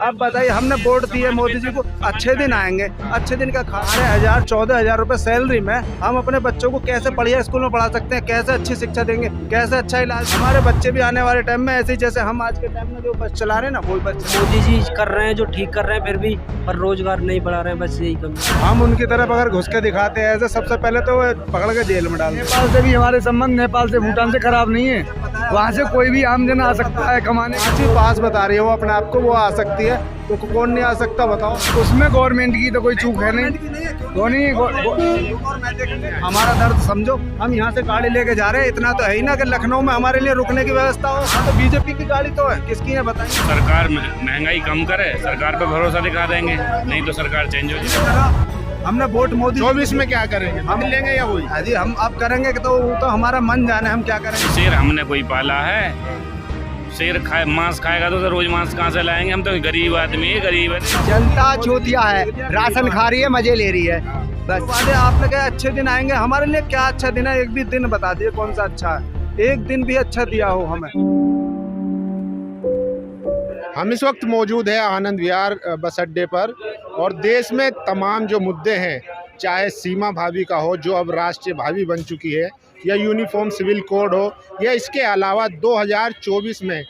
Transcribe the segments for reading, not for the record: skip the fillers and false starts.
अब बताइए, हमने वोट दिए मोदी जी को, अच्छे दिन आएंगे, अच्छे दिन का 12,000 रुपए सैलरी में हम अपने बच्चों को कैसे बढ़िया स्कूल में पढ़ा सकते हैं, कैसे अच्छी शिक्षा देंगे, कैसे अच्छा इलाज। हमारे बच्चे भी आने वाले टाइम में ऐसे ही जैसे हम आज के टाइम में जो बस चला रहे हैं ना, कोई बच्चे। मोदी जी कर रहे हैं जो ठीक कर रहे हैं, फिर भी पर रोजगार नहीं बढ़ा रहे हैं, बस यही कमी। हम उनकी तरफ अगर घुस के दिखाते हैं ऐसे, सबसे पहले तो वो पकड़ के जेल में डाल। नेपाल से भी हमारे संबंध नेपाल से भूटान से खराब नहीं है, वहाँ से कोई भी आम जन आ सकता है कमाने। पास बता रही है वो अपने आप को, वो आ सकती है, तो कौन नहीं आ सकता बताओ। उसमें गवर्नमेंट की तो कोई चूक है नहीं। हमारा दर्द समझो, हम यहाँ से गाड़ी लेके जा रहे हैं, इतना तो है ही ना कि लखनऊ में हमारे लिए रुकने की व्यवस्था हो। हाँ, तो बीजेपी की गाड़ी तो है, किसकी है बताइए। सरकार महंगाई कम करे, सरकार पे भरोसा दिखा देंगे, नहीं तो सरकार चेंज हो जाएगी। हमने वोट मोदी 24 में क्या करेंगे, हम लेंगे या वही? हाँ जी, हम अब करेंगे तो हमारा मन जाने, हम क्या करेंगे। शेर हमने कोई पाला है, शेर खाए मांस खाएगा तो रोज मांस कहाँ से लाएंगे? हम तो गरीब आदमी है, गरीब है। जनता चूतिया है, राशन खा रही है, मजे ले रही है बस। वादे आपने कहा अच्छे दिन आएंगे, हमारे लिए क्या अच्छा दिन है? एक भी दिन बता दिए कौन सा अच्छा है, एक दिन भी अच्छा दिया हो हमें। हम इस वक्त मौजूद है आनंद विहार बस अड्डे पर, और देश में तमाम जो मुद्दे हैं, चाहे सीमा भाभी का हो जो अब राष्ट्रीय भावी बन चुकी है, या यूनिफॉर्म सिविल कोड हो, या इसके अलावा 2024 में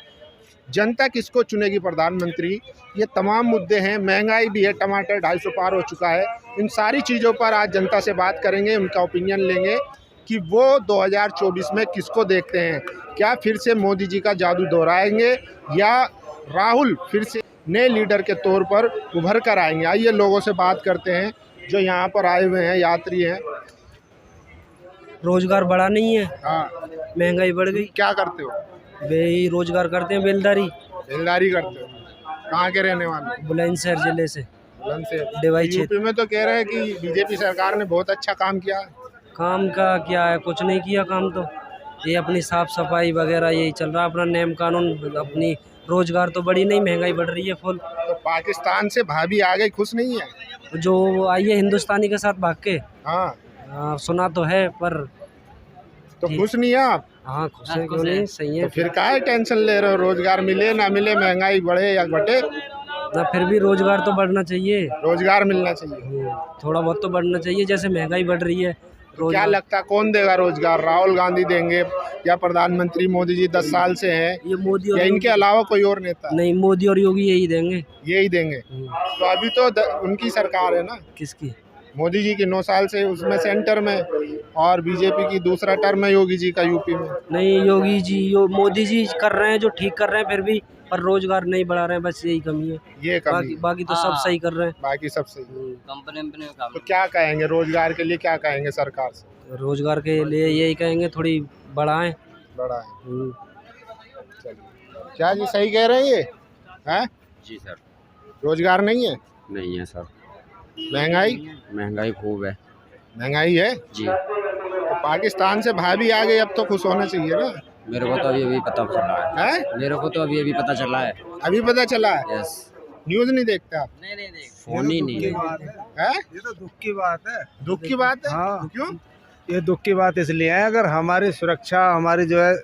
जनता किसको चुनेगी प्रधानमंत्री, ये तमाम मुद्दे हैं। महंगाई भी है, टमाटर 250 पार हो चुका है। इन सारी चीज़ों पर आज जनता से बात करेंगे, उनका ओपिनियन लेंगे कि वो 2024 में किसको देखते हैं। क्या फिर से मोदी जी का जादू दोहराएंगे, या राहुल फिर से नए लीडर के तौर पर उभर कर आएंगे। आइए लोगों से बात करते हैं जो यहाँ पर आए हुए हैं, यात्री हैं। रोजगार बढ़ा नहीं है, हाँ, महंगाई बढ़ गई। क्या करते हो? वे रोजगार करते हैं, बेलदारी। बेलदारी करते हो? कहाँ के रहने वाले? बुलंदशहर जिले से, डिवाई क्षेत्र। यूपी में तो कह रहे हैं कि बीजेपी सरकार ने बहुत अच्छा काम किया। काम का क्या है, कुछ नहीं किया काम तो। ये अपनी साफ सफाई वगैरह यही चल रहा, अपना नियम कानून, अपनी रोजगार तो बढ़ी नहीं, महंगाई बढ़ रही है फुल। तो पाकिस्तान से भाभी आ गई, खुश नहीं है? जो आई है हिंदुस्तानी के साथ भाग के। हाँ, सुना तो है पर तो खुश नहीं है आप? हाँ, खुश है, क्यों नहीं, सही है। तो फिर काहे टेंशन ले रहे हो? रोजगार मिले ना मिले, महंगाई बढ़े या घटे, ना फिर भी रोजगार तो बढ़ना चाहिए, रोजगार मिलना चाहिए। थोड़ा बहुत तो बढ़ना चाहिए, जैसे महंगाई बढ़ रही है। क्या लगता है कौन देगा रोजगार? राहुल गांधी देंगे या प्रधानमंत्री मोदी जी 10 साल से हैं, ये मोदी और या इनके अलावा कोई और नेता? नहीं, मोदी और योगी यही देंगे। यही देंगे। तो अभी तो उनकी सरकार है ना, किसकी? मोदी जी की 9 साल से उसमें सेंटर में, और बीजेपी की दूसरा टर्म है योगी जी का यूपी में। नहीं, योगी जी मोदी जी कर रहे हैं जो ठीक कर रहे हैं, फिर भी पर रोजगार नहीं बढ़ा रहे हैं, बस यही कमी है। ये कमी बाकी तो सब सही कर रहे हैं। बाकी सब सही। कंपनी तो क्या कहेंगे रोजगार के लिए, क्या कहेंगे सरकार से? रोजगार के लिए यही कहेंगे, थोड़ी बढ़ाएं। बड़ा है। चलिए, क्या जी सही कह रहे हैं ये? हैं जी सर। रोजगार नहीं है? नहीं है सर। महंगाई खूब है। महंगाई है जी। तो पाकिस्तान से भाभी आ गई, अब तो खुश होना चाहिए ना? मेरे को तो अभी पता चला है। हैं? मेरे को तो अभी पता चला है। अभी पता चला है? यस। न्यूज़ नहीं देखते आप? नहीं, फोन ही नहीं है। हैं? ये तो दुख की बात है। दुख की बात है। हाँ। क्यों? ये दुख की बात इसलिए है, अगर हमारी सुरक्षा हमारी जो है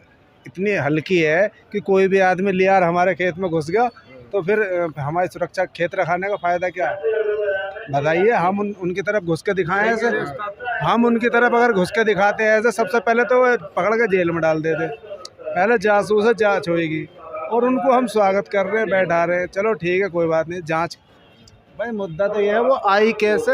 इतनी हल्की है कि कोई भी आदमी लियार हमारे खेत में घुस गया, तो फिर हमारी सुरक्षा खेत रखाने का फायदा क्या है बताइए। हम उनकी तरफ घुस के दिखाएं ऐसे, हम उनकी तरफ अगर घुस के दिखाते हैं ऐसे, सबसे पहले तो वो पकड़ के जेल में डाल देते। पहले जासूस है, जाँच होएगी, और उनको हम स्वागत कर रहे हैं, बैठा रहे हैं, चलो ठीक है कोई बात नहीं, जाँच। भाई मुद्दा तो ये है, वो आई कैसे?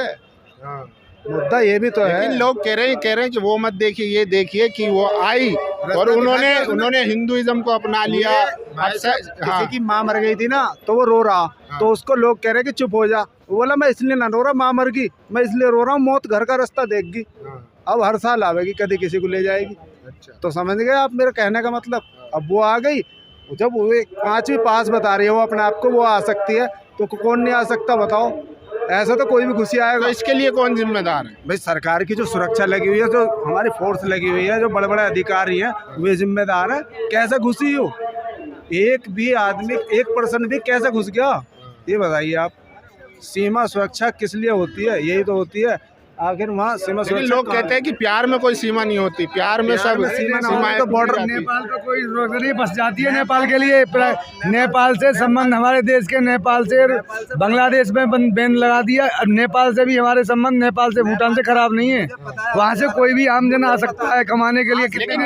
हाँ। मुद्दा ये भी तो है। लेकिन लोग कह रहे हैं कि वो मत देखिए, ये देखिए कि वो आई और उन्होंने हिंदुइज्म को अपना लिया। किसी की माँ मर गई थी ना, तो वो रो रहा, तो उसको लोग कह रहे कि चुप हो जा। वो बोला मैं इसलिए ना रो रहा, माँ मर गई, मैं इसलिए रो रहा हूँ, मौत घर का रास्ता देख गई, अब हर साल आवेगी, कभी किसी को ले जाएगी। अच्छा। तो समझ गए आप मेरे कहने का मतलब? अब वो आ गई, जब वो 5वीं पास बता रही है वो अपने आप को, वो आ सकती है, तो कौन नहीं आ सकता बताओ? ऐसा तो कोई भी घुसी आएगा। तो इसके लिए कौन जिम्मेदार है? भाई सरकार की जो सुरक्षा लगी हुई है, जो हमारी फोर्स लगी हुई है, जो बड़े बड़े अधिकारी हैं, वे जिम्मेदार हैं। कैसे घुसी हो? एक भी आदमी, 1% भी कैसे घुस गया, ये बताइए आप। सीमा सुरक्षा किस लिए होती है? यही तो होती है आखिर वहाँ सीमा लेकिन सुरक्षा लोग कहते हैं कि प्यार में कोई सीमा नहीं होती, प्यार में सब सीमा ना सीमाएं हो तो बॉर्डर टूट जाती हैं। नेपाल पे कोई रोक नहीं बस जाती है नेपाल के लिए। नेपाल से संबंध हमारे देश के, नेपाल से बांग्लादेश में बैन लगा दिया। अब नेपाल से भी हमारे संबंध नेपाल से भूटान से खराब नहीं है। वहाँ से कोई भी आमजन आ सकता है कमाने के लिए। लेकिन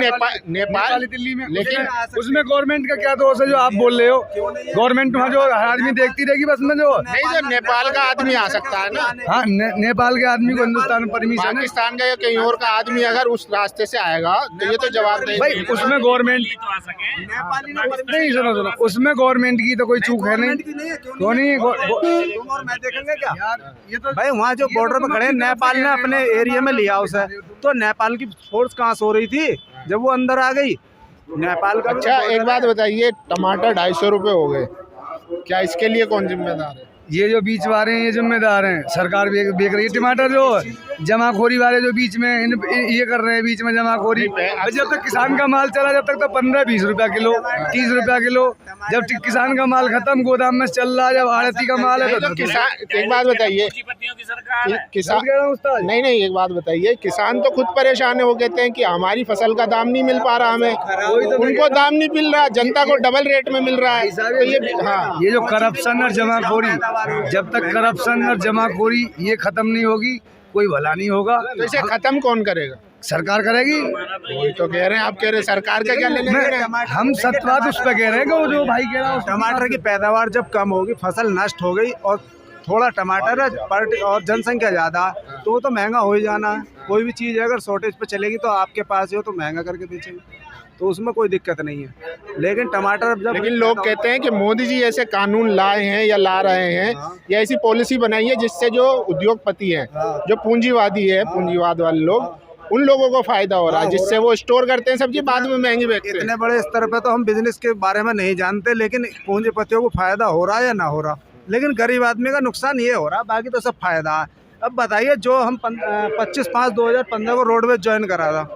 नेपाल दिल्ली में, लेकिन उसमें गवर्नमेंट का क्या दोष है जो आप बोल रहे हो? गवर्नमेंट वहाँ जो हर आदमी देखती रहेगी बस में जो नहीं, जो नेपाल का आदमी आ सकता है ना, हाँ नेपाल के आदमी को हिंदुस्तान में परमिशन है। पाकिस्तान का या कहीं और का आदमी अगर उस रास्ते से आएगा तो ये तो जवाब देगा भाई उसमें गवर्नमेंट नहीं, सुनो उसमें गवर्नमेंट की तो कोई चूक है नहीं। क्यों नहीं? तुम और मैं देखेंगे क्या ये तो भाई? वहाँ जो बॉर्डर पे खड़े हैं, नेपाल ने अपने एरिया में लिया उसे, तो नेपाल की फोर्स कहाँ सो रही थी जब वो अंदर आ गई? नेपाल का अच्छा एक बात बताइए, टमाटर 250 रुपये हो गए, क्या इसके लिए कौन जिम्मेदार है? ये जो बीच वाले हैं ये जिम्मेदार हैं। सरकार बेच रही है टमाटर। जो जमाखोरी वाले जो बीच में ये कर रहे हैं, बीच में जमाखोरी। जब तक किसान का माल चला जब तक तो 15-20 रुपया किलो, 30 रुपया किलो। जब किसान का माल खत्म, गोदाम में चल रहा है, जब आड़ती का माल है तो किसान, एक बात बताइए, किसान नहीं, एक बात बताइए, किसान तो खुद परेशान है। वो कहते हैं कि हमारी फसल का दाम नहीं मिल पा रहा, हमें उनको दाम नहीं मिल रहा, जनता को डबल रेट में मिल रहा है। तो ये जो करप्शन और जमाखोरी, जब तक करप्शन और जमाखोरी ये खत्म नहीं होगी कोई भला नहीं होगा। तो इसे खत्म कौन करेगा? सरकार करेगी। वही तो कह रहे हैं, आप कह रहे हैं सरकार का क्या लेने देना है? हम सत्वाद उस पर कह रहे हैं कि वो जो भाई कह रहा है टमाटर की पैदावार जब कम होगी, फसल नष्ट हो गई और थोड़ा टमाटर है और जनसंख्या ज़्यादा है तो वो तो महंगा हो ही जाना है। कोई भी चीज़ अगर शॉर्टेज पे चलेगी तो आपके पास ही हो तो महंगा करके बेचेंगे, तो उसमें कोई दिक्कत नहीं है। लेकिन टमाटर जब, लेकिन लोग कहते हैं कि मोदी जी ऐसे कानून लाए हैं या ला रहे हैं या ऐसी पॉलिसी बनाई है जिससे जो उद्योगपति हैं, जो पूंजीवादी है, पूंजीवाद वाले लोग, उन लोगों को फायदा हो रहा है, जिससे वो स्टोर करते हैं सब्जी, बाद में महंगी बेचते हैं। इतने बड़े स्तर पे तो हम बिजनेस के बारे में नहीं जानते, लेकिन पूंजीपतियों को फायदा हो रहा है या ना हो रहा, लेकिन गरीब आदमी का नुकसान ये हो रहा, बाकी तो सब फायदा है। अब बताइए, जो हम 25/5/2015 को रोडवेज ज्वाइन करा था,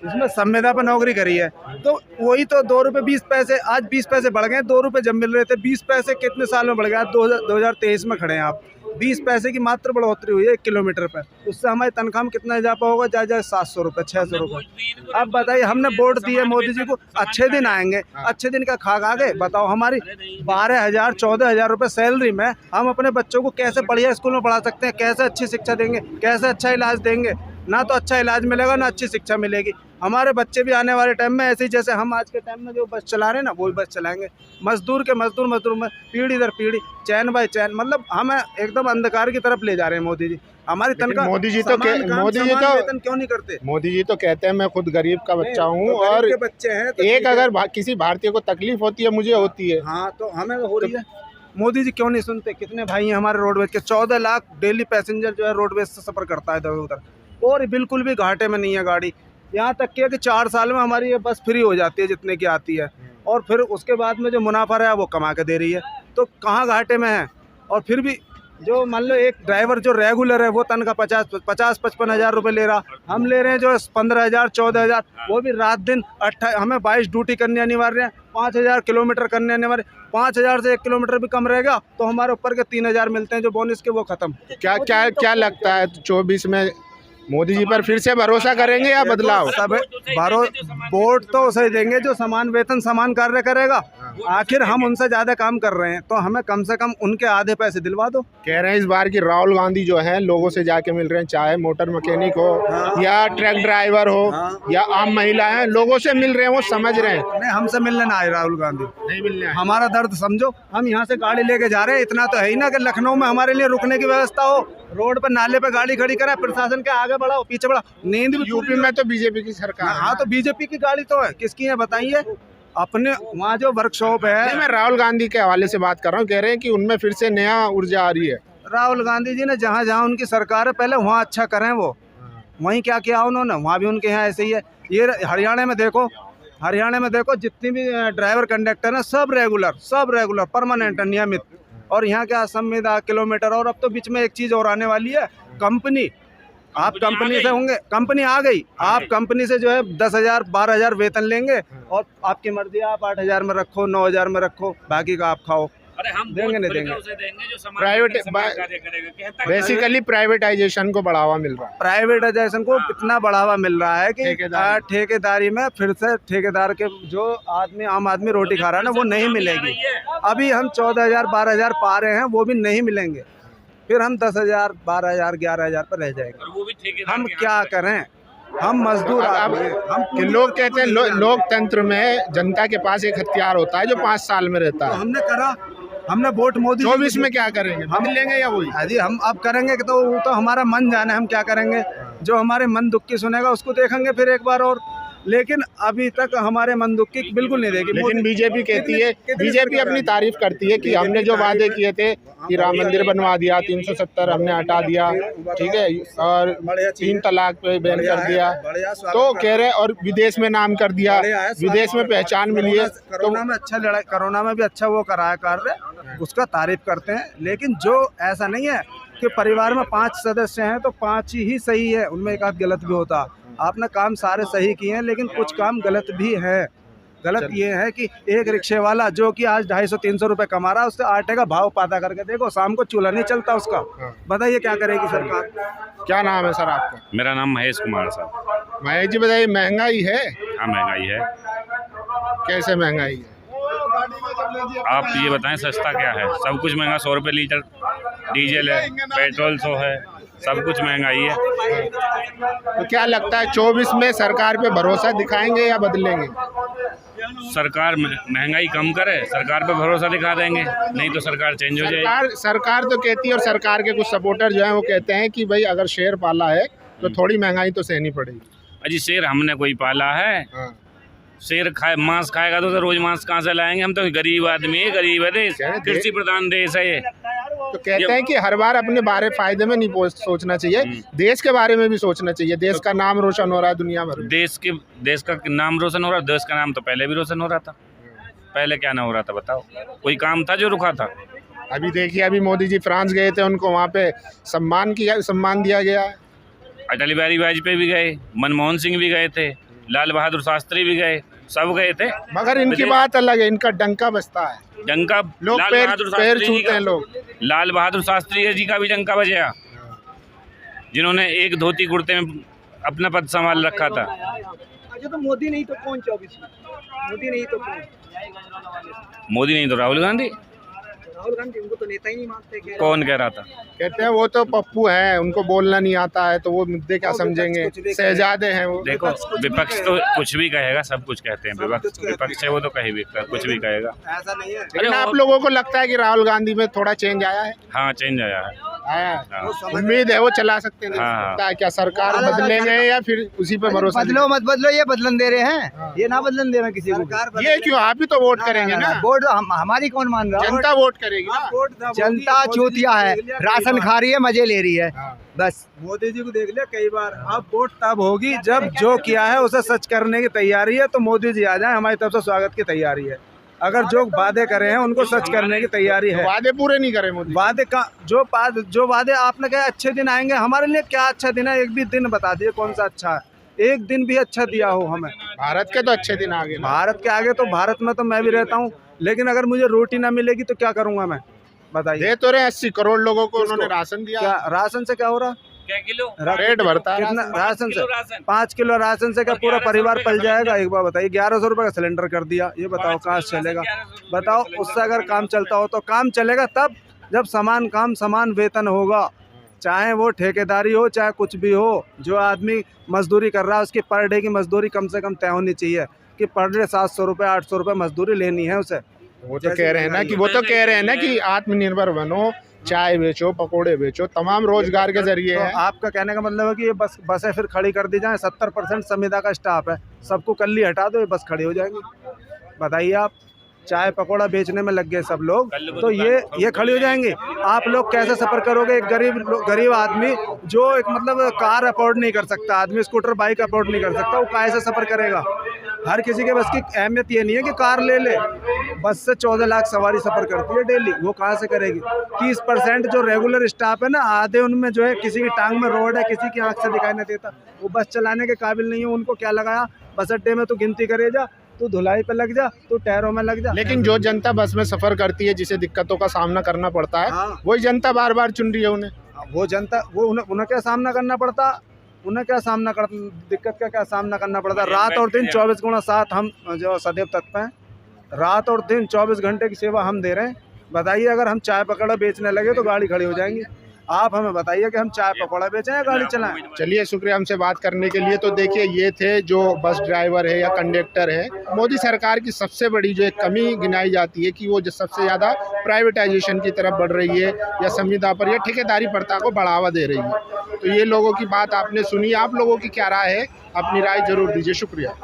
उसमें संविदा पर नौकरी करी है, तो वही तो 2 रुपये 20 पैसे, आज 20 पैसे बढ़ गए। 2 रुपये जब मिल रहे थे, 20 पैसे कितने साल में बढ़ गए? 2023 में खड़े हैं आप, 20 पैसे की मात्र बढ़ोतरी हुई है 1 किलोमीटर पर। उससे हमारी तनख्वाह में कितना इजाफा होगा? जाए 700 रुपये, 600 रुपये। अब बताइए, हमने वोट दिए मोदी जी को, अच्छे दिन आएंगे, अच्छे दिन का खाक आ गए। बताओ, हमारी 12,000 14,000 रुपये सैलरी में हम अपने बच्चों को कैसे बढ़िया स्कूल में पढ़ा सकते हैं? कैसे अच्छी शिक्षा देंगे? कैसे अच्छा इलाज देंगे? ना तो अच्छा इलाज मिलेगा, ना अच्छी शिक्षा मिलेगी। हमारे बच्चे भी आने वाले टाइम में ऐसे ही, जैसे हम आज के टाइम में जो बस चला रहे हैं ना, वो भी बस चलाएंगे। मजदूर के मजदूर में पीढ़ी दर पीढ़ी, चैन बाय चैन, मतलब हमें एकदम अंधकार की तरफ ले जा रहे हैं मोदी जी। हमारी तनख्वाह, मोदी जी तो वेतन क्यों नहीं करते? मोदी जी तो कहते हैं मैं खुद गरीब का बच्चा हूँ, और के बच्चे हैं तो एक अगर किसी भारतीय को तकलीफ होती है, मुझे होती है। हाँ, तो हमें हो रही है। मोदी जी क्यों नहीं सुनते? कितने भाई हैं हमारे रोडवेज के, 14 लाख डेली पैसेंजर जो है रोडवेज से सफ़र करता है इधर उधर, और बिल्कुल भी घाटे में नहीं है गाड़ी। यहाँ तक कि 4 साल में हमारी ये बस फ्री हो जाती है जितने की आती है, और फिर उसके बाद में जो मुनाफा है वो कमा के दे रही है, तो कहाँ घाटे में है? और फिर भी जो मान लो एक ड्राइवर जो रेगुलर है वो तनख्वाह 50-55 हज़ार रुपये ले रहा, हम ले रहे हैं जो 15,000 14,000, वो भी रात दिन हमें 22 ड्यूटी करनी अनिवार्य है, 5,000 किलोमीटर करने अनिवार्य। 5,000 से 1 किलोमीटर भी कम रहेगा तो हमारे ऊपर के 3,000 मिलते हैं जो बोनस के, वो खत्म। क्या लगता है 24 में मोदी जी पर फिर से भरोसा करेंगे या बदलाव? सब वोट तो उसे देंगे जो समान वेतन समान कार्य करेगा। आखिर हम उनसे ज्यादा काम कर रहे हैं तो हमें कम से कम उनके आधे पैसे दिलवा दो। कह रहे हैं इस बार की राहुल गांधी जो है लोगों से जाके मिल रहे हैं, चाहे मोटर मैकेनिक हो या ट्रक ड्राइवर हो या आम महिला है, लोगों से मिल रहे हैं, वो समझ रहे हैं। नहीं, हमसे मिलने ना आए राहुल गांधी, नहीं मिलने आए। हमारा दर्द समझो। हम यहाँ से गाड़ी लेके जा रहे हैं, इतना तो है ही ना कि लखनऊ में हमारे लिए रुकने की व्यवस्था हो, रोड पर नाले पे गाड़ी खड़ी करा, प्रशासन के आगे बढ़ाओ पीछे बढ़ाओ। नींद भी, यूपी में तो बीजेपी की सरकार है। हाँ, तो बीजेपी की गाड़ी तो है, किसकी है बताइए? अपने वहाँ जो वर्कशॉप है। मैं राहुल गांधी के हवाले से बात कर रहा हूँ, कह रहे हैं कि उनमें फिर से नया ऊर्जा आ रही है। राहुल गांधी जी ने जहाँ जहाँ उनकी सरकार है पहले वहाँ अच्छा करें, वो वहीं क्या किया उन्होंने, वहाँ भी उनके यहाँ ऐसे ही है। ये हरियाणा में देखो जितनी भी ड्राइवर कंडक्टर हैं सब रेगुलर परमानेंट नियमित, और यहाँ क्या संविदा किलोमीटर। और अब तो बीच में एक चीज़ और आने वाली है, कंपनी। आप कंपनी से होंगे, कंपनी आ गई, आप कंपनी से जो है 10,000 12,000 वेतन लेंगे और आपकी मर्जी, आप 8,000 में रखो, 9,000 में रखो, बाकी का आप खाओ। अरे हम देंगे नहीं देंगे। उसे देंगे जो समाज प्राइवेट के समाज कार्य करेगा, कहता है। बेसिकली प्राइवेटाइजेशन को बढ़ावा मिल रहा है। प्राइवेटाइजेशन को इतना बढ़ावा मिल रहा है कि ठेकेदारी। ठेकेदारी में फिर से ठेकेदार के जो आदमी आम आदमी रोटी खा रहा है ना वो नहीं मिलेगी। अभी हम 14,000 12,000 पा रहे हैं, वो भी नहीं मिलेंगे। फिर हम 10,000 12,000 11,000 पर रह जाएंगे। और वो भी ठेकेदार हम के क्या करें? हम मजदूर अब आदमी हैं। हम कि लोग कहते हैं लोकतंत्र में जनता के पास एक हथियार होता है जो 5 साल में रहता तो है। हमने करा, हमने वोट मोदी जी को 24 में क्या करेंगे, हम लेंगे या वही? अजी हम अब करेंगे कि तो वो तो हमारा मन जाने हम क्या करेंगे। जो हमारे मन दुख की सुनेगा उसको देखेंगे फिर एक बार और। लेकिन अभी तक हमारे मन दुख की बिल्कुल नहीं देखी। लेकिन बीजेपी कहती है, कितनी बीजेपी अपनी तारीफ करती है कि हमने जो वादे किए थे कि राम मंदिर बनवा दिया, 370 हमने हटा दिया, ठीक है, और 3 तलाक पे बैन कर दिया, तो कह रहे और विदेश में नाम कर दिया, विदेश में पहचान मिली है। तो कोरोना में अच्छा लड़ाई, कोरोना में भी अच्छा वो कराया कार्य, उसका तारीफ करते हैं। लेकिन जो ऐसा नहीं है कि परिवार में 5 सदस्य हैं तो 5 ही सही है, उनमें एक आध गलत भी होता। आपने काम सारे सही किए हैं लेकिन कुछ काम गलत भी है। गलत ये है कि एक रिक्शे वाला जो कि आज 250-300 रुपए कमा रहा है, उससे आटे का भाव पता करके देखो, शाम को चूल्हा नहीं चलता उसका। बताइए क्या करेगी सरकार? क्या नाम है सर आपका? मेरा नाम महेश कुमार साहब। महेश जी बताइए, महंगाई है? हाँ महंगाई है। कैसे महंगाई है? आप ये बताएं सस्ता क्या है? सब कुछ महंगा, 100 रुपये लीटर डीजल है, पेट्रोल 100 है, सब कुछ महंगाई है। तो क्या लगता है 24 में सरकार पे भरोसा दिखाएंगे या बदलेंगे? सरकार महंगाई कम करे, सरकार पे भरोसा दिखा देंगे, नहीं तो सरकार चेंज हो जाएगी। सरकार तो कहती है, और सरकार के कुछ सपोर्टर जो हैं वो कहते हैं कि भाई अगर शेर पाला है तो थोड़ी महंगाई तो सहनी पड़ेगी। अजी शेर हमने कोई पाला है? शेर खाए मांस खाएगा तो रोज मांस कहाँ से लाएंगे? हम तो गरीब आदमी है, गरीब है देश, कृषि प्रधान देश है ये। तो कहते हैं कि हर बार अपने बारे फायदे में नहीं सोचना चाहिए, देश के बारे में भी सोचना चाहिए। देश का नाम रोशन हो रहा है दुनिया भर में। देश का नाम रोशन हो रहा है। देश का नाम तो पहले भी रोशन हो रहा था। पहले क्या ना हो रहा था बताओ? कोई काम था जो रुका था? अभी देखिए, अभी मोदी जी फ्रांस गए थे, उनको वहाँ पे सम्मान दिया गया। अटल बिहारी वाजपेयी भी गए, मनमोहन सिंह भी गए थे, लाल बहादुर शास्त्री भी गए, सब गए थे। मगर इनकी बात अलग है, इनका डंका बजता है। डंका लोग पैर छूते हैं लोग। लाल बहादुर शास्त्री जी का भी डंका बजा, जिन्होंने एक धोती कुर्ते में अपना पद संभाल रखा था। अच्छा तो मोदी नहीं तो कौन 24 में? मोदी नहीं तो कौन? मोदी नहीं तो राहुल गांधी। राहुल गांधी उनको तो नेता ही नहीं मानते। कौन कह रहा था? कहते हैं वो तो पप्पू हैं, उनको बोलना नहीं आता है, तो वो मुद्दे क्या समझेंगे, शहजादे हैं वो। देखो विपक्ष तो कुछ भी कहेगा, सब कुछ कहते हैं। विपक्ष है वो तो कहीं भी कुछ भी कहेगा। ऐसा नहीं है। लेकिन आप लोगों को लगता है कि राहुल गांधी में थोड़ा चेंज आया है? हाँ चेंज आया है। उम्मीद है वो चला सकते हैं। हाँ। क्या सरकार बदलेंगे या फिर उसी पे भरोसा? बदलो मत बदलो, ये बदलन दे रहे हैं, ये ना बदलन दे रहे किसी को। ये क्यों? आप ही तो वोट करेंगे ना। वोट हमारी कौन मान रहा है? जनता वोट करेगी ना। जनता चूतिया है, राशन खा रही है, मजे ले रही है बस। मोदी जी को देख लिया कई बार। अब वोट तब होगी जब जो किया है उसे सच करने की तैयारी है, तो मोदी जी आ जाए, हमारी तरफ से स्वागत की तैयारी है। अगर जो वादे करे हैं उनको सच करने की तैयारी है। वादे पूरे नहीं करे मोदी। वादे का जो वादे आपने कहा अच्छे दिन आएंगे, हमारे लिए क्या अच्छा दिन है? एक भी दिन बता दिए कौन सा अच्छा है, एक दिन भी अच्छा दिया हो हमें। भारत के तो अच्छे दिन आगे। भारत के आगे तो भारत में तो मैं भी रहता हूँ, लेकिन अगर मुझे रोटी ना मिलेगी तो क्या करूँगा मैं? बताइए। दे तो रहे 80 करोड़ लोगों को उन्होंने राशन दिया। क्या राशन से क्या हो रहा? क्या किलो रेट बढ़ता है कितना राशन से? 5 किलो राशन से क्या पूरा परिवार पल जाएगा? एक बार बताइए। 1100 रुपये का सिलेंडर कर दिया, ये बताओ कहाँ से चलेगा? बताओ उससे अगर काम चलता हो तो काम चलेगा तब जब समान काम समान वेतन होगा, चाहे वो ठेकेदारी हो चाहे कुछ भी हो। जो आदमी मजदूरी कर रहा है उसकी पर डे की मजदूरी कम से कम तय होनी चाहिए कि पर डे 700 रुपये 800 रुपये मजदूरी लेनी है उसे। वो तो कह रहे हैं ना कि आत्मनिर्भर बनो, चाय बेचो, पकोड़े बेचो, तमाम रोजगार के जरिए तो है। आपका कहने का मतलब है कि ये बसें फिर खड़ी कर दी जाएं? 70% संविदा का स्टाफ है, सबको कल्ली हटा दो, ये बस खड़ी हो जाएंगी। बताइए आप, चाय पकोड़ा बेचने में लग गए सब लोग, तो ये खड़ी हो जाएंगी। आप लोग कैसे सफ़र करोगे? एक गरीब आदमी जो एक मतलब कार अफोर्ड नहीं कर सकता, आदमी स्कूटर बाइक अफोर्ड नहीं कर सकता, वो कैसे सफ़र करेगा? हर किसी के बस की अहमियत ये नहीं है कि कार ले ले। बस से 14 लाख सवारी सफ़र करती है डेली, वो कहाँ से करेगी? 30% जो रेगुलर स्टाफ है ना, आधे उनमें जो है किसी की टांग में रोड है, किसी की आँख से दिखाई नहीं देता, वो बस चलाने के काबिल नहीं है। उनको क्या लगाया? बस अड्डे में तो गिनती करे जा, तू धुलाई पे लग जा, तू टायरों में लग जा। लेकिन जो जनता बस में सफर करती है, जिसे दिक्कतों का सामना करना पड़ता है, हाँ। वही जनता बार बार चुन रही है उन्हें। वो जनता, वो उन्हें क्या सामना करना पड़ता, उन्हें क्या सामना कर, दिक्कत का क्या सामना करना पड़ता। रात और दिन 24/7 हम जो सदैव तत्पर हैं, रात और दिन 24 घंटे की सेवा हम दे रहे हैं। बताइए, अगर हम चाय पकौड़ा बेचने लगे तो गाड़ी खड़ी हो जाएंगी। आप हमें बताइए कि हम चाय पकौड़ा बेचें या गाड़ी चलाएं। चलिए, शुक्रिया हमसे बात करने के लिए। तो देखिए, ये थे जो बस ड्राइवर है या कंडक्टर है। मोदी सरकार की सबसे बड़ी जो एक कमी गिनाई जाती है कि वो जो सबसे ज़्यादा प्राइवेटाइजेशन की तरफ बढ़ रही है या संविदा पर या ठेकेदारी प्रथा को बढ़ावा दे रही है। तो ये लोगों की बात आपने सुनी। आप लोगों की क्या राय है, अपनी राय जरूर दीजिए। शुक्रिया।